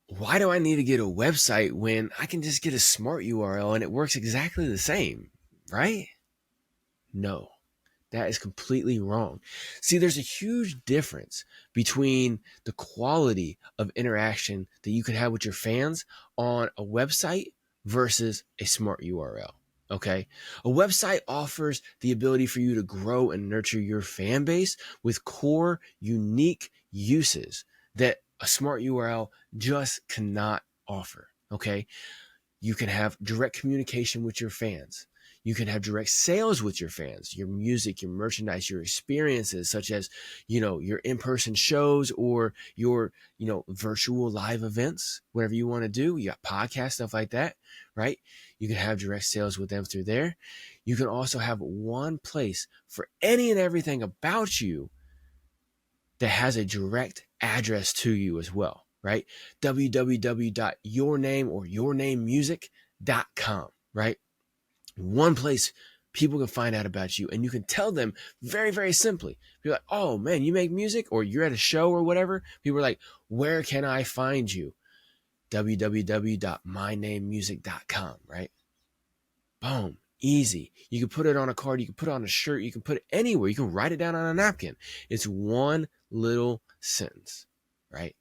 why do I need to get a website when I can just get a smart URL and it works exactly the same, right? No, that is completely wrong. See, there's a huge difference between the quality of interaction that you can have with your fans on a website versus a smart URL. Okay. A website offers the ability for you to grow and nurture your fan base with core, unique uses that a smart URL just cannot offer. Okay. You can have direct communication with your fans. You can have direct sales with your fans, your music, your merchandise, your experiences, such as, your in-person shows or your, virtual live events, whatever you want to do. You got podcasts, stuff like that, right? You can have direct sales with them through there. You can also have one place for any and everything about you that has a direct address to you as well, right? www.yourname or yournamemusic.com, right? One place people can find out about you, and you can tell them very, very simply. Be like, oh man, you make music, or you're at a show or whatever. People are like, where can I find you? www.mynamemusic.com, right? Boom. Easy. You can put it on a card. You can put it on a shirt. You can put it anywhere. You can write it down on a napkin. It's one little sentence, right?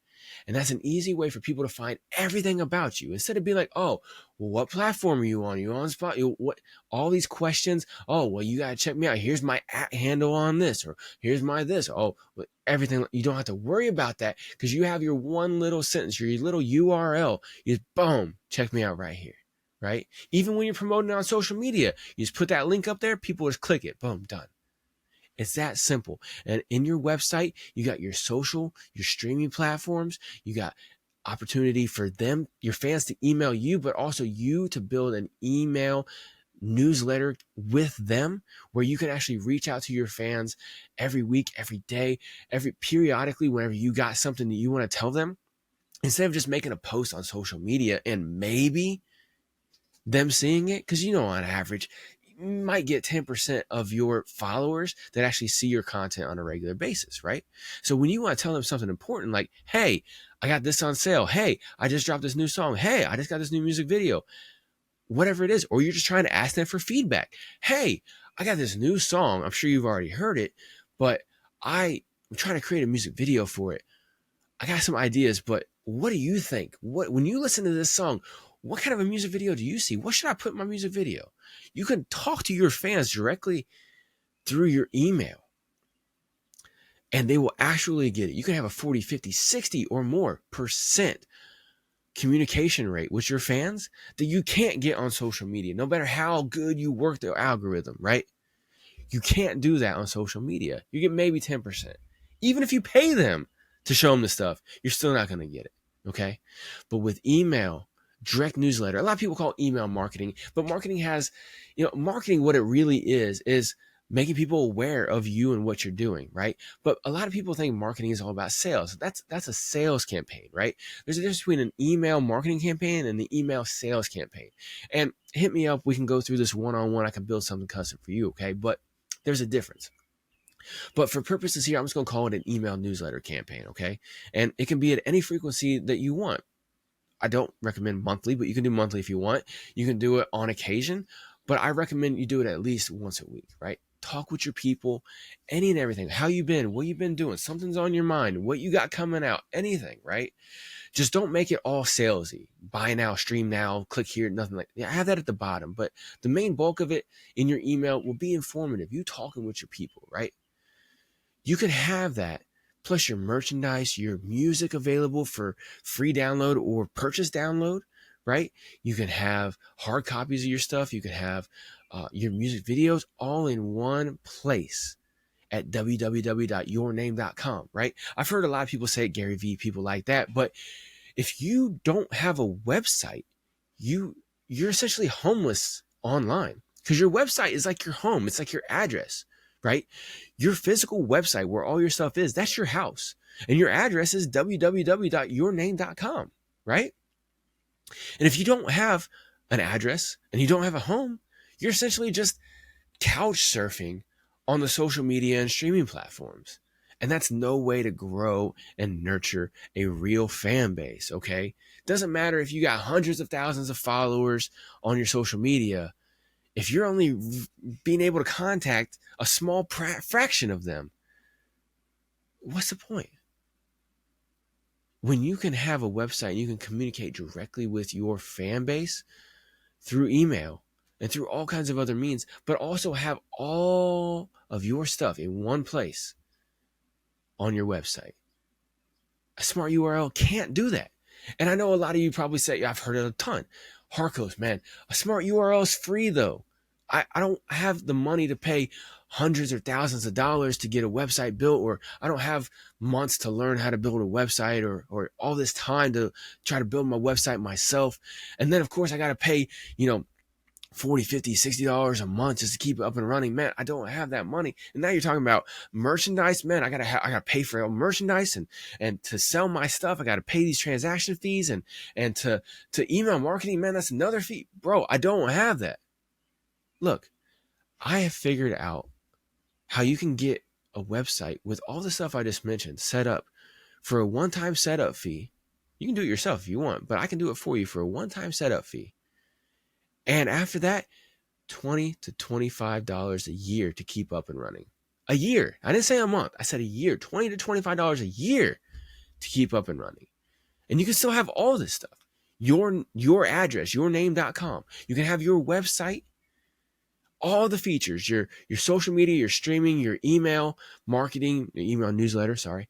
And that's an easy way for people to find everything about you instead of being like, oh, well, what platform are you on? You on Spot? What? All these questions. Oh, well, you got to check me out. Here's my handle on this, or here's my this. Oh, everything. You don't have to worry about that because you have your one little sentence, your little URL. You just, boom, check me out right here. Right? Even when you're promoting it on social media, you just put that link up there, people just click it, boom, done. It's that simple. And in your website, you got your social, your streaming platforms, you got opportunity for them, your fans to email you, but also you to build an email newsletter with them where you can actually reach out to your fans every week, every day, every periodically, whenever you got something that you want to tell them, instead of just making a post on social media and maybe them seeing it, because on average you might get 10% of your followers that actually see your content on a regular basis, right? So when you want to tell them something important like, hey, I got this on sale, hey, I just dropped this new song, hey, I just got this new music video, whatever it is, or you're just trying to ask them for feedback, hey, I got this new song, I'm sure you've already heard it, but I'm trying to create a music video for it. I got some ideas, but what do you think? When you listen to this song, what kind of a music video do you see? What should I put in my music video? You can talk to your fans directly through your email and they will actually get it. You can have a 40, 50, 60 or more percent communication rate with your fans that you can't get on social media, no matter how good you work the algorithm, right? You can't do that on social media. You get maybe 10%. Even if you pay them to show them the stuff, you're still not going to get it. Okay. But with email, direct newsletter, a lot of people call email marketing, but marketing has, marketing, what it really is making people aware of you and what you're doing, right? But a lot of people think marketing is all about sales. That's a sales campaign, right? There's a difference between an email marketing campaign and the email sales campaign. And hit me up. We can go through this one-on-one. I can build something custom for you. Okay. But there's a difference. But for purposes here, I'm just going to call it an email newsletter campaign, okay? And it can be at any frequency that you want. I don't recommend monthly, but you can do monthly if you want. You can do it on occasion, but I recommend you do it at least once a week, right? Talk with your people, any and everything. How you been? What you been doing? Something's on your mind. What you got coming out? Anything, right? Just don't make it all salesy. Buy now, stream now, click here, nothing like that. I have that at the bottom, but the main bulk of it in your email will be informative. You talking with your people, right? You can have that plus your merchandise, your music available for free download or purchase download, right? You can have hard copies of your stuff. You can have your music videos all in one place at www.yourname.com, right? I've heard a lot of people say Gary Vee, people like that, but if you don't have a website, you're essentially homeless online because your website is like your home. It's like your address, right? Your physical website where all your stuff is, that's your house. And your address is www.yourname.com, right? And if you don't have an address and you don't have a home, you're essentially just couch surfing on the social media and streaming platforms. And that's no way to grow and nurture a real fan base, okay? Doesn't matter if you got hundreds of thousands of followers on your social media. If you're only being able to contact a small fraction of them, what's the point? When you can have a website, you can communicate directly with your fan base through email and through all kinds of other means, but also have all of your stuff in one place on your website. A smart URL can't do that. And I know a lot of you probably say, I've heard it a ton. Harkos, man, a smart URL is free though. I don't have the money to pay hundreds or thousands of dollars to get a website built, or I don't have months to learn how to build a website, or all this time to try to build my website myself. And then of course I got to pay, $40, $50, $60 a month just to keep it up and running. Man, I don't have that money. And now you're talking about merchandise. Man, I gotta pay for merchandise and to sell my stuff. I gotta pay these transaction fees and to email marketing. Man, that's another fee. Bro, I don't have that. Look, I have figured out how you can get a website with all the stuff I just mentioned set up for a one-time setup fee. You can do it yourself if you want, but I can do it for you for a one-time setup fee. And after that, $20 to $25 a year to keep up and running. A year. I didn't say a month. I said a year. $20 to $25 a year to keep up and running. And you can still have all this stuff. Your address, yourname.com. You can have your website, all the features, your social media, your streaming, your email marketing, your email newsletter,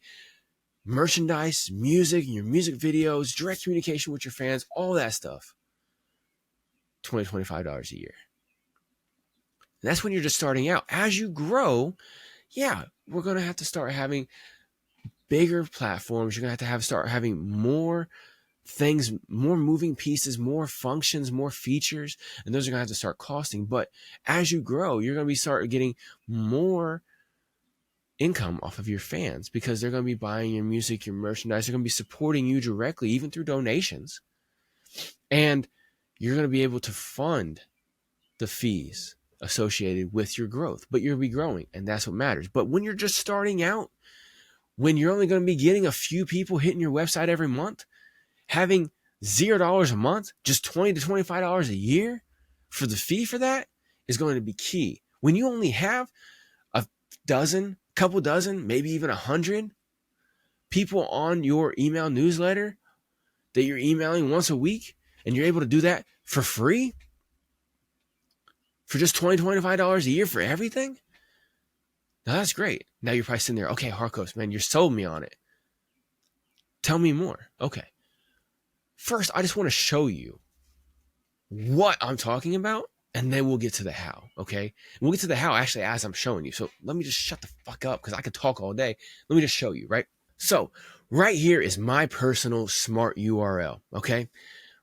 merchandise, music, your music videos, direct communication with your fans, all that stuff. $20, $25 a year. And that's when you're just starting out. As you grow, we're going to have to start having bigger platforms. You're going to have to start having more things, more moving pieces, more functions, more features, and those are going to have to start costing. But as you grow, you're going to start getting more income off of your fans because they're going to be buying your music, your merchandise. They're going to be supporting you directly, even through donations. And you're going to be able to fund the fees associated with your growth, but you'll be growing, and that's what matters. But when you're just starting out, when you're only going to be getting a few people hitting your website every month, having $0 a month, just $20 to $25 a year for the fee for that is going to be key. When you only have a couple dozen, maybe even 100 people on your email newsletter that you're emailing once a week, and you're able to do that for free, for just $20, $25 a year for everything, now that's great. Now you're probably sitting there, okay, Harkos, man, you sold me on it. Tell me more. Okay. First, I just want to show you what I'm talking about, and then we'll get to the how, okay? We'll get to the how actually as I'm showing you. So let me just shut the fuck up because I could talk all day. Let me just show you, right? So right here is my personal smart URL, okay?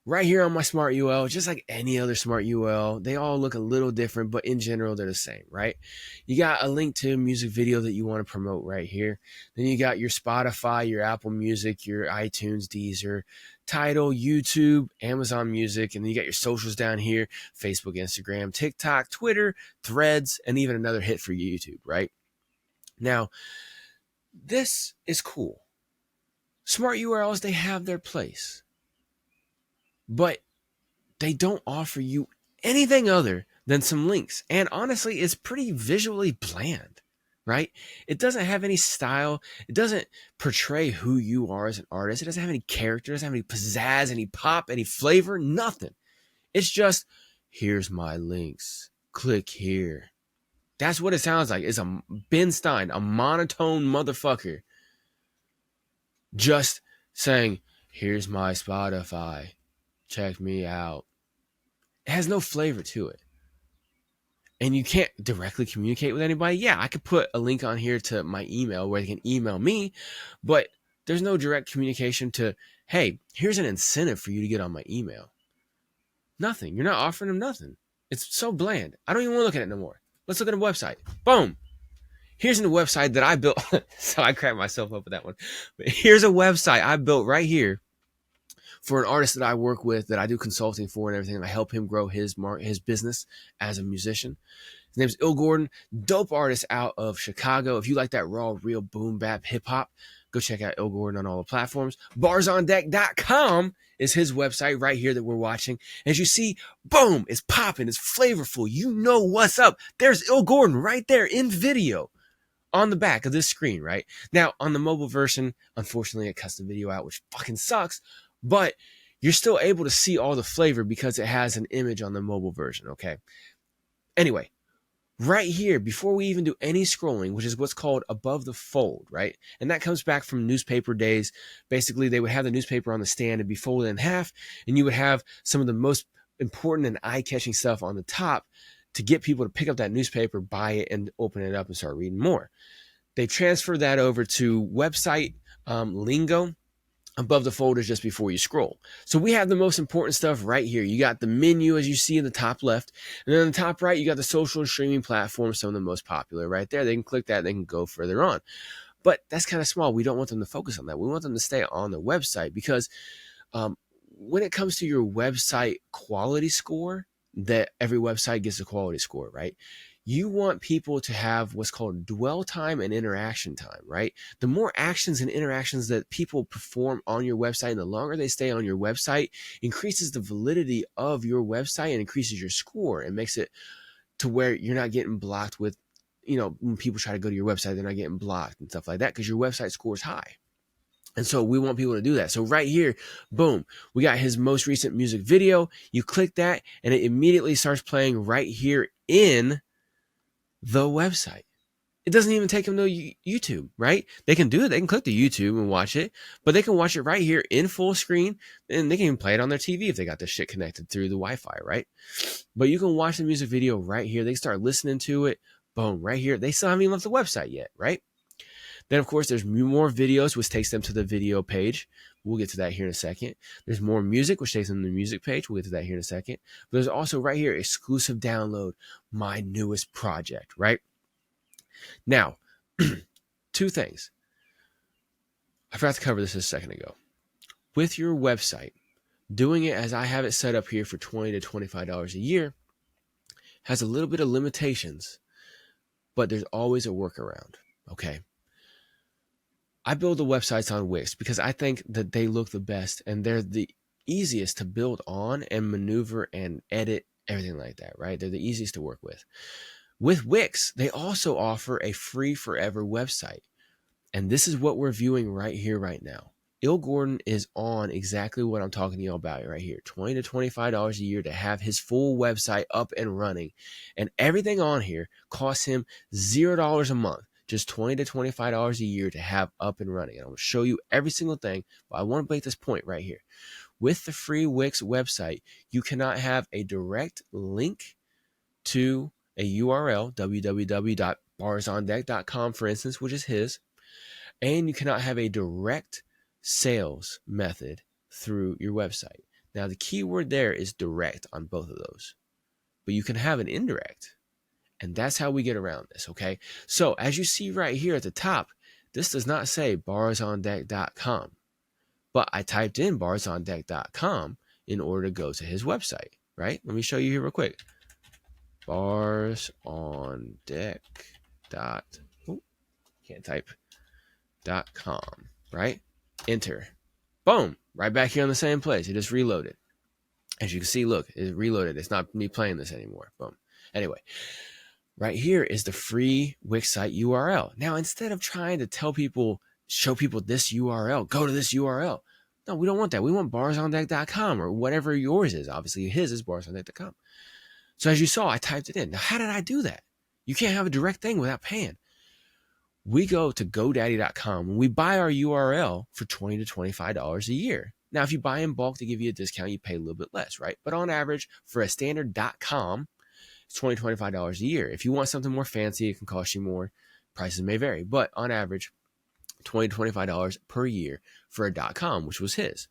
Right here on my smart URL, just like any other smart URL, they all look a little different, but in general, they're the same, right? You got a link to a music video that you want to promote right here. Then you got your Spotify, your Apple Music, your iTunes, Deezer, Tidal, YouTube, Amazon Music, and then you got your socials down here, Facebook, Instagram, TikTok, Twitter, Threads, and even another hit for YouTube, right? Now, this is cool. Smart URLs, they have their place, but they don't offer you anything other than some links. And honestly, it's pretty visually bland, right? It doesn't have any style. It doesn't portray who you are as an artist. It doesn't have any character. It doesn't have any pizzazz, any pop, any flavor, nothing. It's just, here's my links. Click here. That's what it sounds like. It's a Ben Stein, a monotone motherfucker, just saying, here's my Spotify. Check me out. It has no flavor to it. And you can't directly communicate with anybody. Yeah, I could put a link on here to my email where they can email me, but there's no direct communication to, hey, here's an incentive for you to get on my email. Nothing. You're not offering them nothing. It's so bland. I don't even want to look at it no more. Let's look at a website. Boom. Here's a website that I built. So I cracked myself up with that one. But here's a website I built right here for an artist that I work with, that I do consulting for and everything. I help him grow his business as a musician. His name's Il Gordon, dope artist out of Chicago. If you like that raw, real boom bap hip hop, go check out Il Gordon on all the platforms. Barsondeck.com is his website right here that we're watching. As you see, boom, it's popping, it's flavorful. You know what's up. There's Il Gordon right there in video on the back of this screen, right? Now, on the mobile version, unfortunately, it cuts the video out, which fucking sucks, but you're still able to see all the flavor because it has an image on the mobile version, okay? Anyway, right here, before we even do any scrolling, which is what's called above the fold, right? And that comes back from newspaper days. Basically, they would have the newspaper on the stand and be folded in half, and you would have some of the most important and eye-catching stuff on the top to get people to pick up that newspaper, buy it, and open it up and start reading more. They transferred that over to website lingo. Above the fold is just before you scroll. So we have the most important stuff right here. You got the menu, as you see in the top left. And then on the top right, you got the social and streaming platforms, some of the most popular right there. They can click that, they can go further on. But that's kind of small. We don't want them to focus on that. We want them to stay on the website because when it comes to your website quality score, that every website gets a quality score, right? You want people to have what's called dwell time and interaction time, right? The more actions and interactions that people perform on your website and the longer they stay on your website increases the validity of your website and increases your score and makes it to where you're not getting blocked with, when people try to go to your website, they're not getting blocked and stuff like that because your website score is high. And so we want people to do that. So right here, boom, we got his most recent music video. You click that and it immediately starts playing right here in the website. It doesn't even take them to YouTube, right? They can do it. They can click the YouTube and watch it, but they can watch it right here in full screen, and they can even play it on their TV if they got this shit connected through the Wi-Fi, right? But you can watch the music video right here. They start listening to it. Boom, right here. They still haven't even left the website yet, right? Then, of course, there's more videos, which takes them to the video page. We'll get to that here in a second. There's more music, which takes them to the music page. We'll get to that here in a second. But there's also right here, exclusive download, my newest project, right? Now, two things. I forgot to cover this a second ago. With your website, doing it as I have it set up here for $20 to $25 a year has a little bit of limitations, but there's always a workaround, okay? I build the websites on Wix because I think that they look the best and they're the easiest to build on and maneuver and edit, everything like that, right? They're the easiest to work with. With Wix, they also offer a free forever website. And this is what we're viewing right here, right now. Il Gordon is on exactly what I'm talking to you about right here. $20 to $25 a year to have his full website up and running. And everything on here costs him $0 a month. Just $20 to $25 a year to have up and running. And I'm going to show you every single thing, but I want to make this point right here. With the free Wix website, you cannot have a direct link to a URL, www.barsondeck.com, for instance, which is his, and you cannot have a direct sales method through your website. Now, the key word there is direct on both of those, but you can have an indirect. And that's how we get around this, okay? So as you see right here at the top, this does not say barsondeck.com, but I typed in barsondeck.com in order to go to his website, right? Let me show you here real quick. .com, right? Enter. Boom, right back here on the same place. It just reloaded. As you can see, look, it reloaded. It's not me playing this anymore. Boom. Anyway. Right here is the free Wix site URL. Now, instead of trying to show people this URL, go to this URL. No, we don't want that. We want barsondeck.com or whatever yours is. Obviously, his is barsondeck.com. So as you saw, I typed it in. Now, how did I do that? You can't have a direct thing without paying. We go to GoDaddy.com and we buy our URL for $20 to $25 a year. Now, if you buy in bulk to give you a discount, you pay a little bit less, right? But on average, for a standard .com, it's $20 to $25 a year. If you want something more fancy, it can cost you more. Prices may vary, but on average, $20 to $25 per year for a .com, which was his.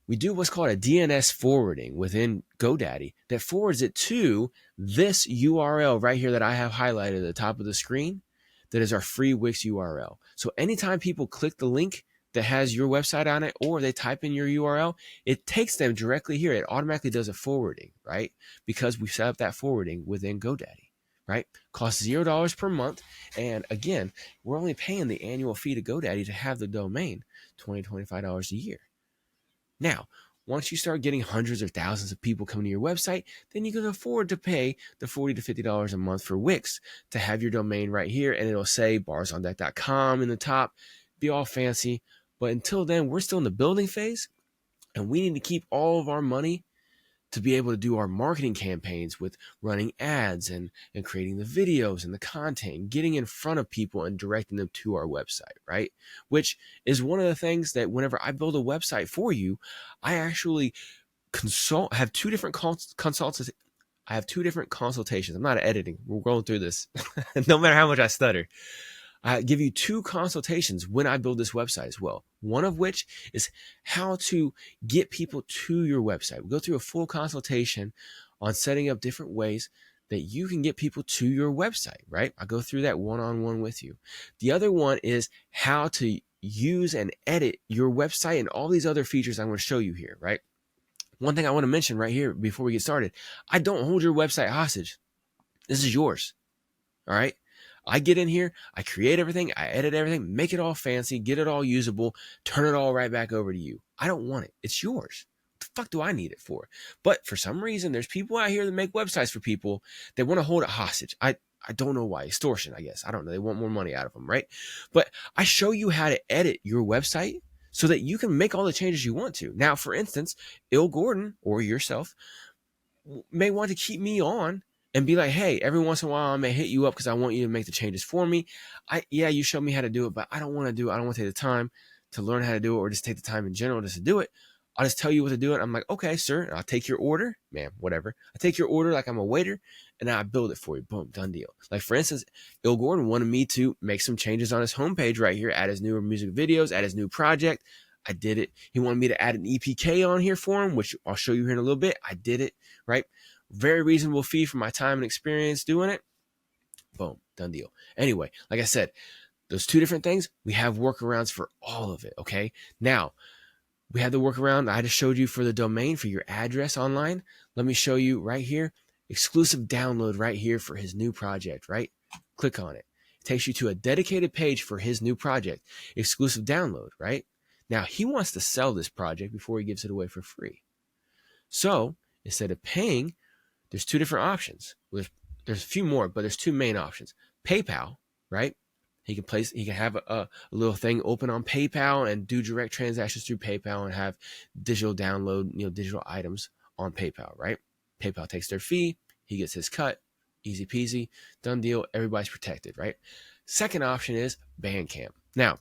We do what's called a DNS forwarding within GoDaddy that forwards it to this URL right here that I have highlighted at the top of the screen. That is our free Wix URL. So anytime people click the link that has your website on it, or they type in your URL, it takes them directly here. It automatically does a forwarding, right? Because we set up that forwarding within GoDaddy. right? Costs $0 per month. And again, we're only paying the annual fee to GoDaddy to have the domain, $25 a year. Now, once you start getting hundreds or thousands of people coming to your website, then you can afford to pay the $40 to $50 a month for Wix to have your domain right here, and it'll say barsondeck.com in the top, be all fancy. But until then, we're still in the building phase, and we need to keep all of our money to be able to do our marketing campaigns with running ads and creating the videos and the content, getting in front of people and directing them to our website, right? Which is one of the things that whenever I build a website for you, I actually have two different consultations. I have two different consultations. I'm not editing. We're going through this. No matter how much I stutter. I give you two consultations when I build this website as well. One of which is how to get people to your website. We go through a full consultation on setting up different ways that you can get people to your website, right? I go through that one-on-one with you. The other one is how to use and edit your website and all these other features I'm going to show you here, right? One thing I want to mention right here before we get started, I don't hold your website hostage. This is yours, all right? I get in here, I create everything, I edit everything, make it all fancy, get it all usable, turn it all right back over to you. I don't want it. It's yours. What the fuck do I need it for? But for some reason, there's people out here that make websites for people that want to hold it hostage. I don't know why. Extortion, I guess. I don't know. They want more money out of them, right? But I show you how to edit your website so that you can make all the changes you want to. Now, for instance, Il Gordon or yourself may want to keep me on and be like, hey, every once in a while I may hit you up because I want you to make the changes for me. Yeah, you show me how to do it, but I don't want to do it. I don't want to take the time to learn how to do it or just take the time in general just to do it. I'll just tell you what to do it. I'm like, okay, sir. And I'll take your order, ma'am, whatever. I take your order like I'm a waiter and I build it for you. Boom, done deal. Like for instance, Il Gordon wanted me to make some changes on his homepage right here, add his newer music videos, add his new project. I did it. He wanted me to add an EPK on here for him, which I'll show you here in a little bit. I did it, right? Very reasonable fee for my time and experience doing it. Boom, done deal. Anyway, like I said, those two different things, we have workarounds for all of it, okay? Now, we have the workaround I just showed you for the domain, for your address online. Let me show you right here, exclusive download right here for his new project, right? Click on it. It takes you to a dedicated page for his new project, exclusive download, right? Now, he wants to sell this project before he gives it away for free. So, instead of paying, there's two different options. There's a few more, but there's two main options. PayPal, right? He can have a little thing open on PayPal and do direct transactions through PayPal and have digital download, digital items on PayPal, right? PayPal takes their fee. He gets his cut. Easy peasy. Done deal. Everybody's protected, right? Second option is Bandcamp. Now,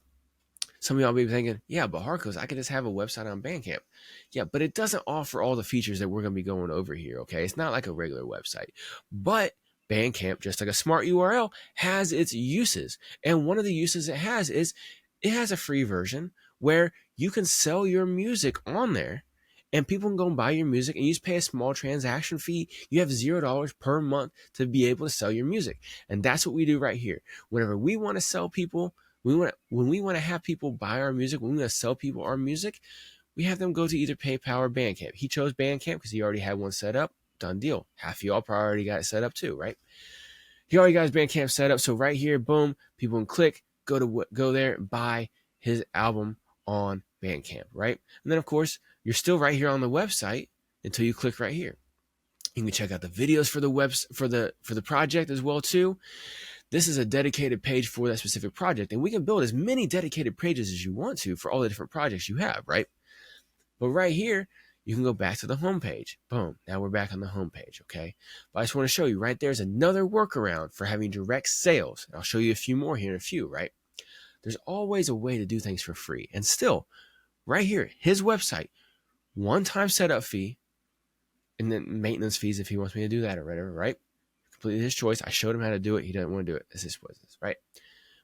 some of y'all may be thinking, yeah, but Harkos, I could just have a website on Bandcamp. Yeah, but it doesn't offer all the features that we're going to be going over here, okay? It's not like a regular website. But Bandcamp, just like a SmartURL, has its uses. And one of the uses it has is it has a free version where you can sell your music on there and people can go and buy your music and you just pay a small transaction fee. You have $0 per month to be able to sell your music. And that's what we do right here. Whenever we want to sell people, when we want to have people buy our music, when we want to sell people our music, we have them go to either PayPal or Bandcamp. He chose Bandcamp because he already had one set up. Done deal. Half of y'all probably already got it set up too, right? He already got his Bandcamp set up. So right here, boom, people can click, go there and buy his album on Bandcamp, right? And then of course, you're still right here on the website until you click right here. You can check out the videos for the project as well too. This is a dedicated page for that specific project, and we can build as many dedicated pages as you want to for all the different projects you have, right? But right here, you can go back to the home page. Boom. Now we're back on the home page, okay? But I just want to show you right there's another workaround for having direct sales. I'll show you a few more here in a few, right? There's always a way to do things for free. And still, right here, his website, one-time setup fee, and then maintenance fees if he wants me to do that or whatever, right? Completely his choice. I showed him how to do it. He doesn't want to do it. This is what it is, right?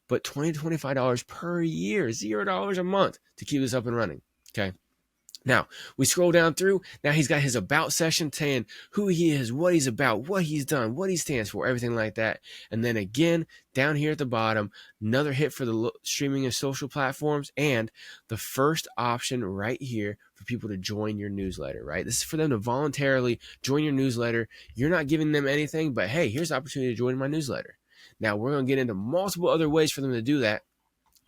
But $20 to $25 per year, $0 a month to keep this up and running, okay? Now, we scroll down through. Now he's got his about section saying who he is, what he's about, what he's done, what he stands for, everything like that. And then again, down here at the bottom, another hit for the streaming and social platforms, and the first option right here for people to join your newsletter, right? This is for them to voluntarily join your newsletter. You're not giving them anything, but hey, here's the opportunity to join my newsletter. Now, we're going to get into multiple other ways for them to do that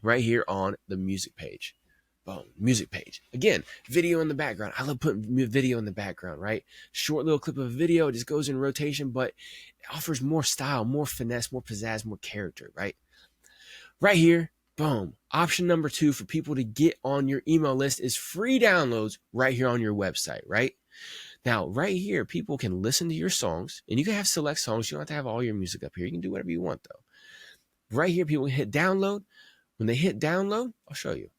right here on the music page. Boom, music page. Again, video in the background. I love putting video in the background, right? Short little clip of a video. It just goes in rotation, but it offers more style, more finesse, more pizzazz, more character, right? Right here, boom. Option number 2 for people to get on your email list is free downloads right here on your website, right? Now, right here, people can listen to your songs, and you can have select songs. You don't have to have all your music up here. You can do whatever you want, though. Right here, people can hit download. When they hit download, I'll show you.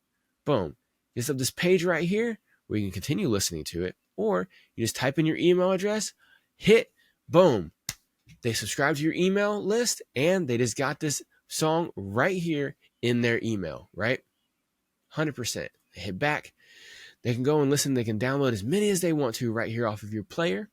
Boom. It's up this page right here where you can continue listening to it, or you just type in your email address, hit, boom. They subscribe to your email list, and they just got this song right here in their email, right? 100%. They hit back. They can go and listen. They can download as many as they want to right here off of your player.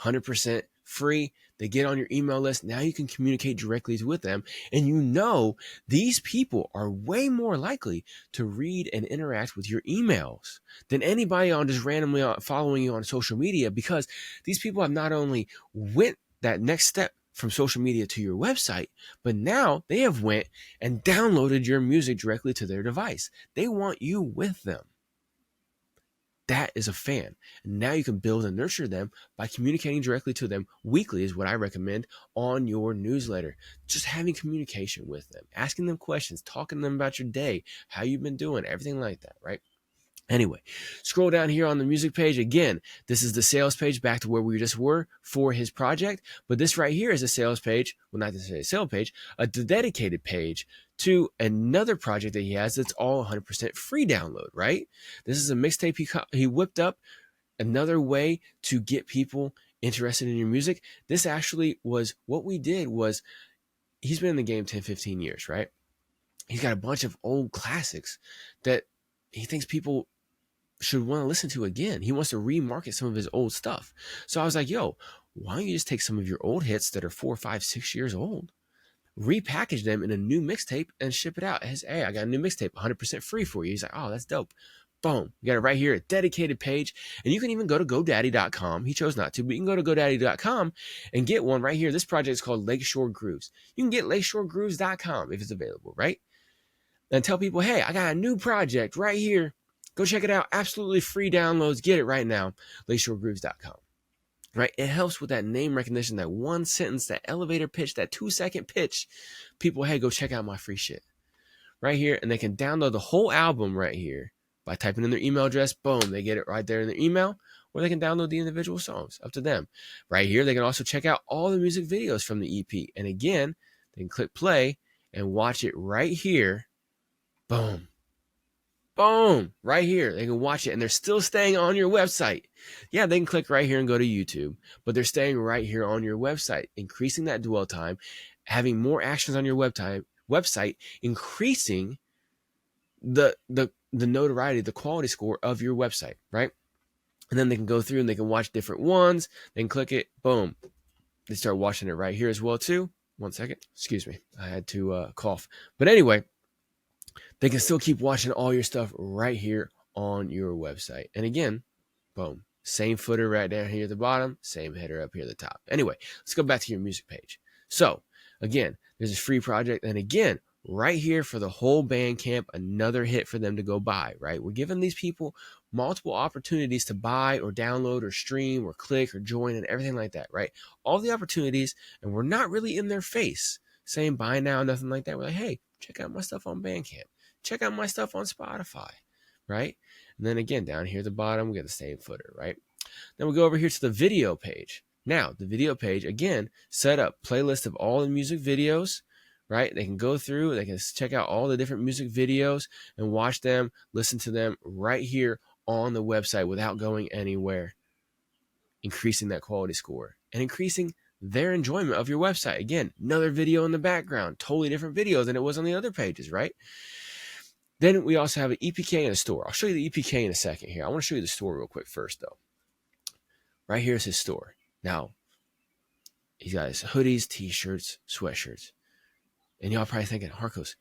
100% free. They get on your email list. Now you can communicate directly with them. And you know these people are way more likely to read and interact with your emails than anybody on just randomly following you on social media, because these people have not only went that next step from social media to your website, but now they have went and downloaded your music directly to their device. They want you with them. That is a fan. And now you can build and nurture them by communicating directly to them weekly is what I recommend on your newsletter. Just having communication with them, asking them questions, talking to them about your day, how you've been doing, everything like that, right? Anyway, scroll down here on the music page. Again, this is the sales page back to where we just were for his project. But this right here is a sales page. Well, not necessarily a sales page, a dedicated page to another project that he has that's all 100% free download, right? This is a mixtape he whipped up, another way to get people interested in your music. This actually was what we did was he's been in the game 10, 15 years, right? He's got a bunch of old classics that he thinks people should want to listen to again. He wants to remarket some of his old stuff. So I was like, yo, why don't you just take some of your old hits that are 4, 5, 6 years old, repackage them in a new mixtape and ship it out as, hey, I got a new mixtape 100% free for you. He's like, oh, that's dope. Boom. You got it right here, a dedicated page. And you can even go to GoDaddy.com. He chose not to, but you can go to GoDaddy.com and get one right here. This project is called Lakeshore Grooves. You can get LakeShoreGrooves.com if it's available, right? And tell people, hey, I got a new project right here. Go check it out. Absolutely free downloads. Get it right now. LakeShoreGrooves.com. Right? It helps with that name recognition, that one sentence, that elevator pitch, that 2-second pitch. People, hey, go check out my free shit. Right here. And they can download the whole album right here by typing in their email address. Boom. They get it right there in their email. Or they can download the individual songs. Up to them. Right here, they can also check out all the music videos from the EP. And again, they can click play and watch it right here. Boom. Boom. Right here. They can watch it, and they're still staying on your website. Yeah, they can click right here and go to YouTube, but they're staying right here on your website, increasing that dwell time, having more actions on your website, increasing the notoriety, the quality score of your website, right? And then they can go through and they can watch different ones. They can click it. Boom. They start watching it right here as well, too. 1 second. Excuse me. I had to cough. But anyway, they can still keep watching all your stuff right here on your website. And again, boom, same footer right down here at the bottom, same header up here at the top. Anyway, let's go back to your music page. So again, there's a free project. And again, right here for the whole Bandcamp, another hit for them to go buy, right? We're giving these people multiple opportunities to buy or download or stream or click or join and everything like that, right? All the opportunities, and we're not really in their face saying buy now, nothing like that. We're like, hey, check out my stuff on Bandcamp. Check out my stuff on Spotify, right? And then again, down here at the bottom, we got the same footer, right? Then we go over here to the video page. Now, the video page, again, set up playlist of all the music videos, right? They can go through, they can check out all the different music videos and watch them, listen to them right here on the website without going anywhere, increasing that quality score and increasing their enjoyment of your website. Again, another video in the background, totally different video than it was on the other pages, right? Then we also have an EPK and a store. I'll show you the EPK in a second here. I want to show you the store real quick first, though. Right here is his store. Now, he's got his hoodies, t-shirts, sweatshirts. And y'all probably thinking, Harkos,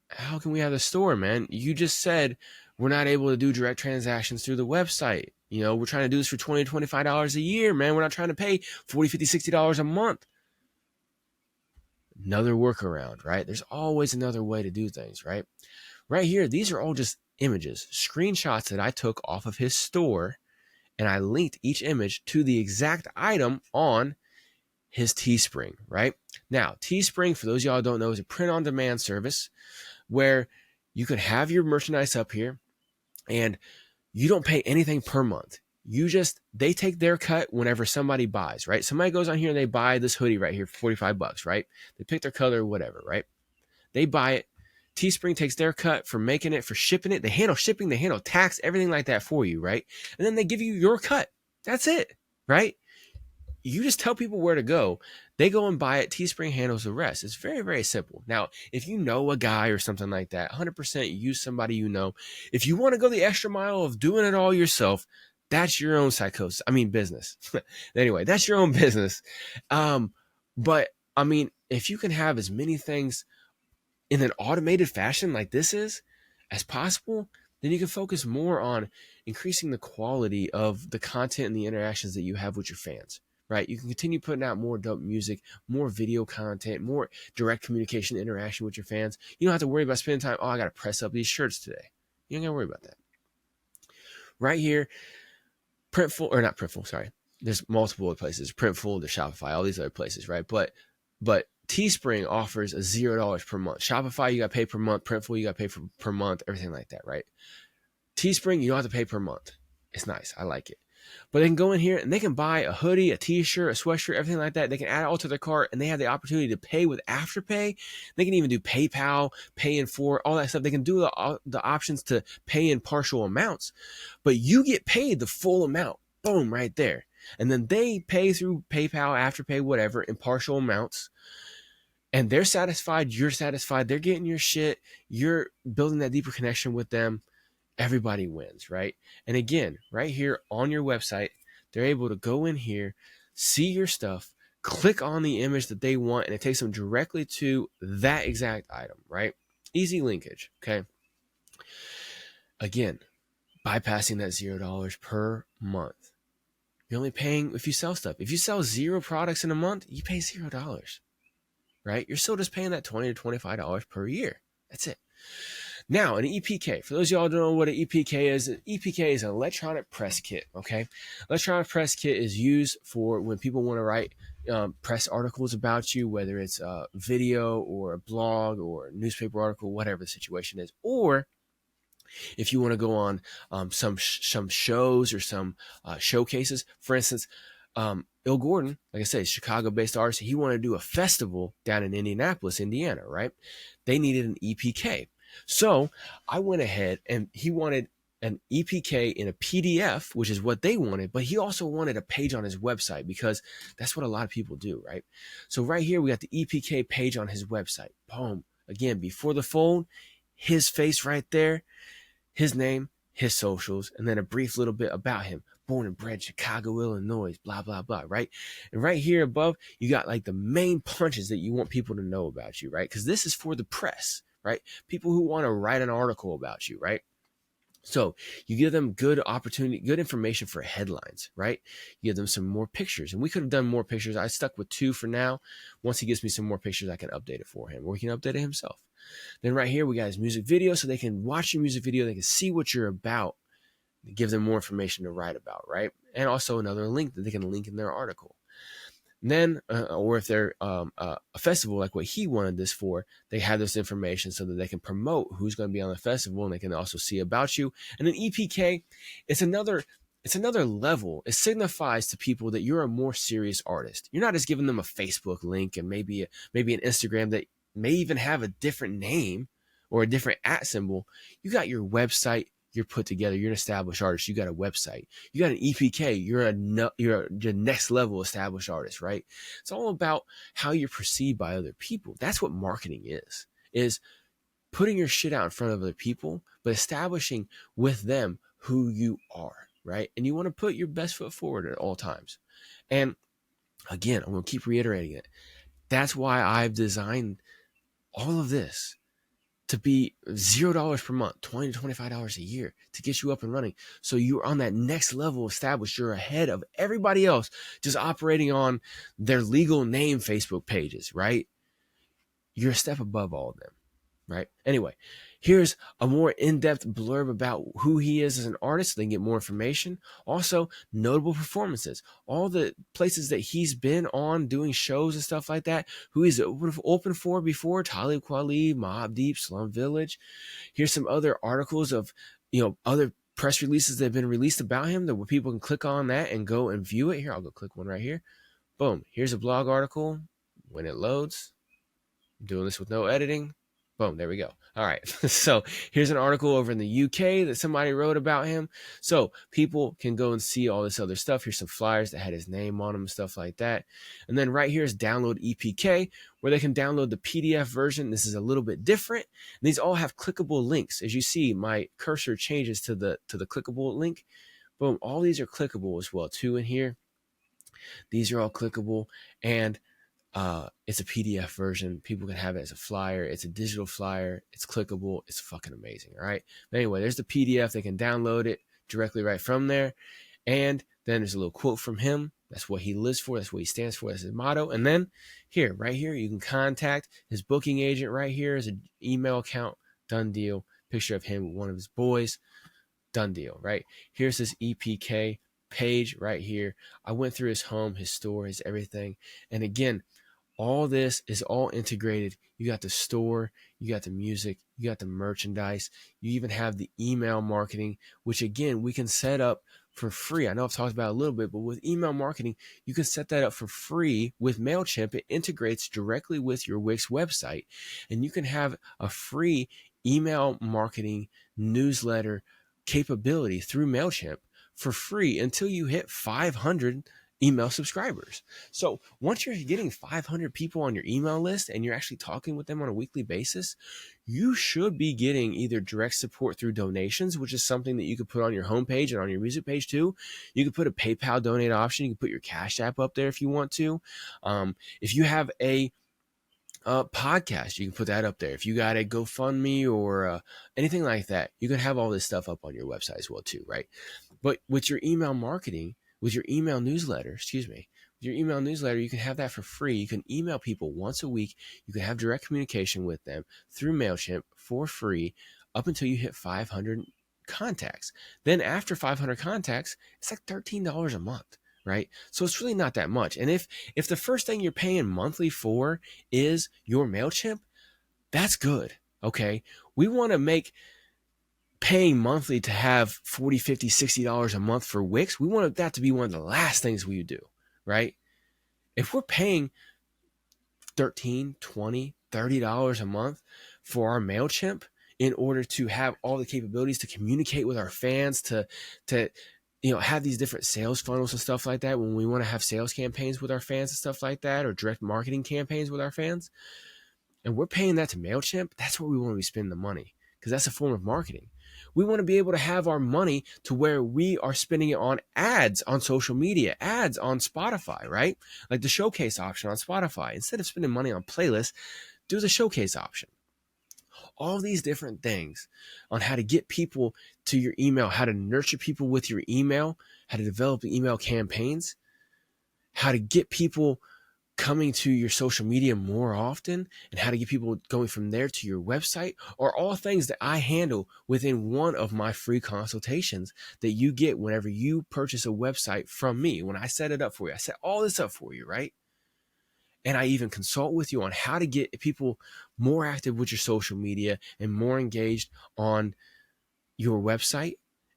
how can we have a store, man? You just said we're not able to do direct transactions through the website. You know, we're trying to do this for $20, $25 a year, man. We're not trying to pay $40, $50, $60 a month. Another workaround, right? There's always another way to do things, right? Right here, these are all just images, screenshots that I took off of his store, and I linked each image to the exact item on his Teespring, right? Now, Teespring, for those of y'all who don't know, is a print-on-demand service where you can have your merchandise up here and you don't pay anything per month. They take their cut whenever somebody buys, right? Somebody goes on here and they buy this hoodie right here for $45, right? They pick their color or whatever, right? They buy it. Teespring takes their cut for making it, for shipping it. They handle shipping, they handle tax, everything like that for you, right? And then they give you your cut. That's it, right? You just tell people where to go. They go and buy it. Teespring handles the rest. It's very, very simple. Now, if you know a guy or something like that, 100% use somebody you know. If you want to go the extra mile of doing it all yourself, that's your own business. Anyway, that's your own business. But I mean, if you can have as many things in an automated fashion like this is as possible, then you can focus more on increasing the quality of the content and the interactions that you have with your fans, right? You can continue putting out more dope music, more video content, more direct communication, interaction with your fans. You don't have to worry about spending time, I got to press up these shirts today. You don't got to worry about that. Right here, there's multiple places, Printful, to Shopify, all these other places, right? But Teespring offers a $0 per month. Shopify, you got to pay per month. Printful, you got to pay per month, everything like that, right? Teespring, you don't have to pay per month. It's nice. I like it. But they can go in here and they can buy a hoodie, a t-shirt, a sweatshirt, everything like that. They can add it all to their cart, and they have the opportunity to pay with Afterpay. They can even do PayPal, pay in full, all that stuff. They can do the options to pay in partial amounts, but you get paid the full amount. Boom, right there. And then they pay through PayPal, Afterpay, whatever, in partial amounts. And they're satisfied. You're satisfied. They're getting your shit. You're building that deeper connection with them. Everybody wins, right? And again, right here on your website, they're able to go in here, see your stuff, click on the image that they want, and it takes them directly to that exact item, right? Easy linkage, okay? Again, bypassing that $0 per month. You're only paying if you sell stuff. If you sell 0 products in a month, you pay $0, right? You're still just paying that $20 to $25 per year. That's it. Now, an EPK. For those of y'all who don't know what an EPK is, an EPK is an electronic press kit, okay? Electronic press kit is used for when people want to write press articles about you, whether it's a video or a blog or a newspaper article, whatever the situation is. Or if you want to go on some shows or some showcases. For instance, Il Gordon, like I said, Chicago-based artist, he wanted to do a festival down in Indianapolis, Indiana, right? They needed an EPK. So I went ahead, and he wanted an EPK in a PDF, which is what they wanted, but he also wanted a page on his website because that's what a lot of people do, right? So right here, we got the EPK page on his website. Boom. Again, before the fold, his face right there, his name, his socials, and then a brief little bit about him. Born and bred Chicago, Illinois, blah, blah, blah, right? And right here above, you got like the main punches that you want people to know about you, right? Because this is for the press, right? People who want to write an article about you, right? So you give them good opportunity, good information for headlines, right? You give them some more pictures, and we could have done more pictures. I stuck with 2 for now. Once he gives me some more pictures, I can update it for him, or he can update it himself. Then right here, we got his music video, so they can watch your music video. They can see what you're about. Give them more information to write about, right? And also another link that they can link in their article. And then, or if they're a festival like what he wanted this for, they have this information so that they can promote who's going to be on the festival, and they can also see about you. And then EPK, it's another level. It signifies to people that you're a more serious artist. You're not just giving them a Facebook link and maybe an Instagram that may even have a different name or a different @ symbol. You got your website. You're put together. You're an established artist. You got a website. You got an EPK. You're a next level established artist, right? It's all about how you're perceived by other people. That's what marketing is putting your shit out in front of other people, but establishing with them who you are, right? And you want to put your best foot forward at all times. And again, I'm going to keep reiterating it. That's why I've designed all of this to be $0 per month, $20 to $25 a year to get you up and running. So you're on that next level established. You're ahead of everybody else just operating on their legal name Facebook pages, right? You're a step above all of them, right? Anyway, here's a more in-depth blurb about who he is as an artist so they can get more information. Also, notable performances, all the places that he's been on doing shows and stuff like that, who he's open for before, Talib Kweli, Mobb Deep, Slum Village. Here's some other articles of, other press releases that have been released about him that where people can click on that and go and view it. Here, I'll go click one right here. Boom. Here's a blog article. When it loads, I'm doing this with no editing. Boom, there we go. All right. So here's an article over in the UK that somebody wrote about him. So people can go and see all this other stuff. Here's some flyers that had his name on them and stuff like that. And then right here is download EPK, where they can download the PDF version. This is a little bit different. And these all have clickable links. As you see, my cursor changes to the clickable link. Boom, all these are clickable as well too in here. These are all clickable, and it's a PDF version. People can have it as a flyer. It's a digital flyer. It's clickable. It's fucking amazing. All right. But anyway, there's the PDF. They can download it directly right from there. And then there's a little quote from him. That's what he lives for. That's what he stands for. That's his motto. And then right here, you can contact his booking agent right here as an email account. Done deal. Picture of him with one of his boys. Done deal, right? Here's his EPK page right here. I went through his home, his store, his everything. And again, all this is all integrated. You got the store, you got the music, you got the merchandise, you even have the email marketing, which again, we can set up for free. I know I've talked about it a little bit, but with email marketing, you can set that up for free with MailChimp. It integrates directly with your Wix website, and you can have a free email marketing newsletter capability through MailChimp for free until you hit 500 email subscribers. So once you're getting 500 people on your email list and you're actually talking with them on a weekly basis, you should be getting either direct support through donations, which is something that you could put on your homepage and on your music page too. You could put a PayPal donate option. You can put your Cash App up there if you want to. If you have a podcast, you can put that up there. If you got a GoFundMe or anything like that, you can have all this stuff up on your website as well too, right? But with your email marketing, with your email newsletter, you can have that for free. You can email people once a week. You can have direct communication with them through MailChimp for free up until you hit 500 contacts. Then after 500 contacts, it's like $13 a month, right? So it's really not that much. And if the first thing you're paying monthly for is your MailChimp, that's good, okay? We want to make paying monthly to have $40, $50, $60 a month for Wix. We want that to be one of the last things we do, right? If we're paying $13, $20, $30 a month for our MailChimp in order to have all the capabilities to communicate with our fans, to have these different sales funnels and stuff like that, when we want to have sales campaigns with our fans and stuff like that, or direct marketing campaigns with our fans, and we're paying that to MailChimp, that's where we want to be spending the money, because that's a form of marketing. We want to be able to have our money to where we are spending it on ads on social media, ads on Spotify, right? Like the showcase option on Spotify. Instead of spending money on playlists, do the showcase option. All these different things on how to get people to your email, how to nurture people with your email, how to develop email campaigns, how to get people coming to your social media more often, and how to get people going from there to your website are all things that I handle within one of my free consultations that you get whenever you purchase a website from me. When I set it up for you, I set all this up for you, right? And I even consult with you on how to get people more active with your social media and more engaged on your website.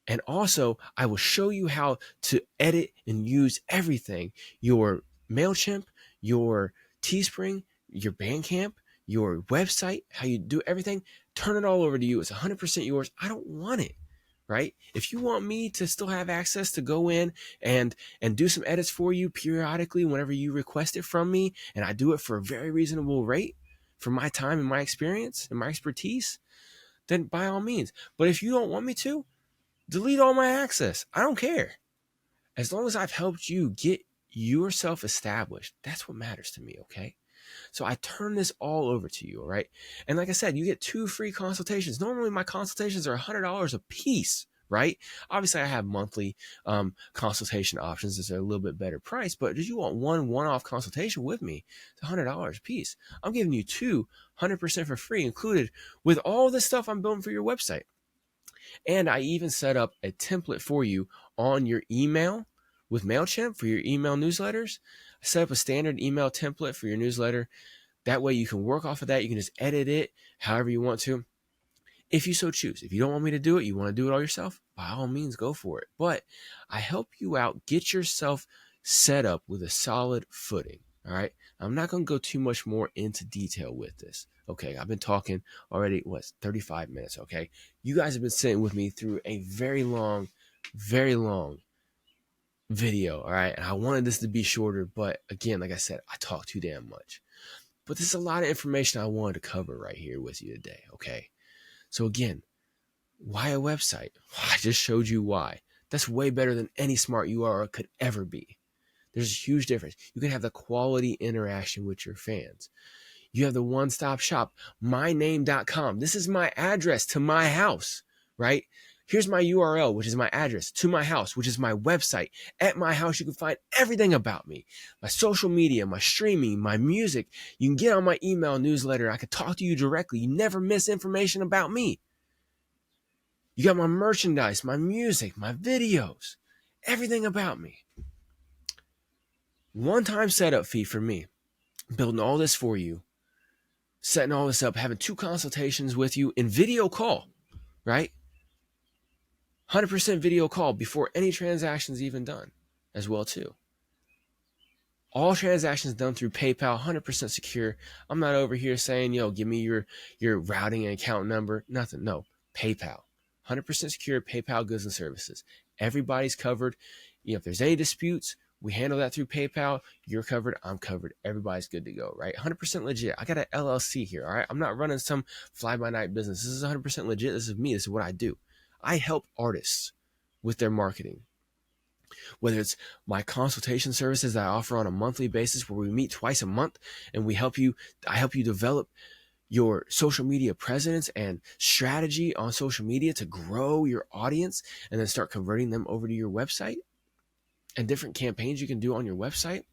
And also, I will show you how to edit and use everything: your MailChimp, your Teespring, your Bandcamp, your website, how you do everything. Turn it all over to you. It's 100% yours. I don't want it, right? If you want me to still have access to go in and do some edits for you periodically whenever you request it from me, and I do it for a very reasonable rate for my time and my experience and my expertise, then by all means. But if you don't want me to, delete all my access. I don't care. As long as I've helped you get yourself established, that's what matters to me, okay? So I turn this all over to you, all right? And like I said, you get 2 free consultations. Normally my consultations are $100 a piece, right? Obviously I have monthly consultation options that are a little bit better price, but if you want one-off consultation with me, it's $100 a piece. I'm giving you 2 100% for free, included with all the stuff I'm building for your website. And I even set up a template for you on your email with MailChimp for your email newsletters. I set up a standard email template for your newsletter. That way you can work off of that. You can just edit it however you want to, if you so choose. If you don't want me to do it, you want to do it all yourself, by all means, go for it. But I help you out, get yourself set up with a solid footing. All right. I'm not going to go too much more into detail with this. Okay. I've been talking already, 35 minutes. Okay. You guys have been sitting with me through a very long video. All right. And I wanted this to be shorter, but again, like I said, I talk too damn much. But this is a lot of information I wanted to cover right here with you today. Okay. So again, why a website? I just showed you why. That's way better than any smart URL could ever be. There's a huge difference. You can have the quality interaction with your fans. You have the one-stop shop, myname.com. This is my address to my house, right? Here's my URL, which is my address to my house, which is my website. At my house, you can find everything about me, my social media, my streaming, my music. You can get on my email newsletter. I can talk to you directly. You never miss information about me. You got my merchandise, my music, my videos, everything about me. One-time setup fee for me, building all this for you, setting all this up, having 2 consultations with you in video call, right? 100% video call before any transactions even done as well too. All transactions done through PayPal, 100% secure. I'm not over here saying, give me your routing and account number. Nothing. No, PayPal. 100% secure PayPal goods and services. Everybody's covered. If there's any disputes, we handle that through PayPal. You're covered. I'm covered. Everybody's good to go, right? 100% legit. I got an LLC here, all right? I'm not running some fly-by-night business. This is 100% legit. This is me. This is what I do. I help artists with their marketing. Whether it's my consultation services that I offer on a monthly basis where we meet twice a month and I help you develop your social media presence and strategy on social media to grow your audience and then start converting them over to your website, and different campaigns you can do on your website,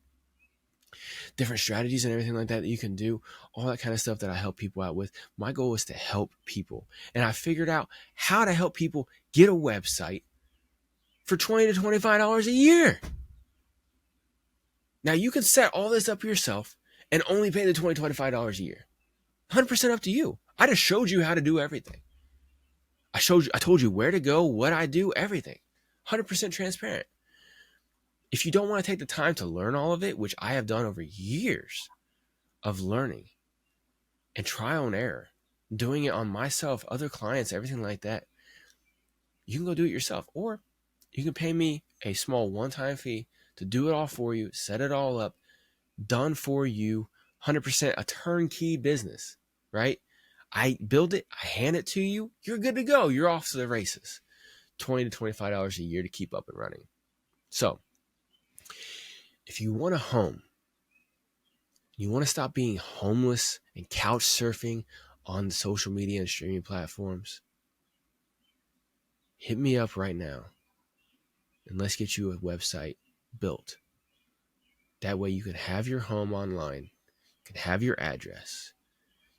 different strategies and everything like that you can do, all that kind of stuff that I help people out with. My goal is to help people. And I figured out how to help people get a website for $20 to $25 a year. Now you can set all this up yourself and only pay the $20 to $25 a year. 100% up to you. I just showed you how to do everything. I told you where to go, what I do, everything. 100% transparent. If you don't want to take the time to learn all of it, which I have done over years of learning and trial and error, doing it on myself, other clients, everything like that, you can go do it yourself. Or you can pay me a small one-time fee to do it all for you, set it all up, done for you, 100% a turnkey business, right? I build it, I hand it to you, you're good to go. You're off to the races. $20 to $25 a year to keep up and running. So if you want a home, you want to stop being homeless and couch surfing on the social media and streaming platforms, hit me up right now and let's get you a website built. That way you can have your home online, you can have your address,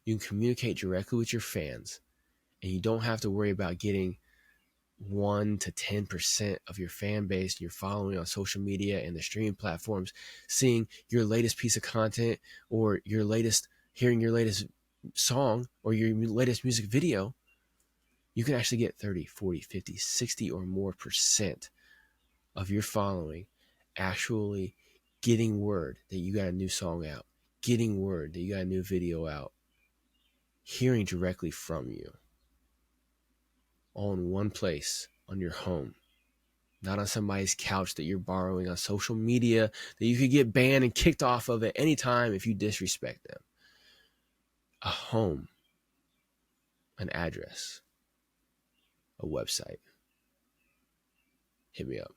you can communicate directly with your fans, and you don't have to worry about getting 1 to 10% of your fan base, your following on social media and the streaming platforms, seeing your latest piece of content or hearing your latest song or your latest music video. You can actually get 30, 40, 50, 60 or more percent of your following actually getting word that you got a new song out, getting word that you got a new video out, hearing directly from you, all in one place on your home, not on somebody's couch that you're borrowing on social media that you could get banned and kicked off of at any time if you disrespect them. A home, an address, a website, hit me up.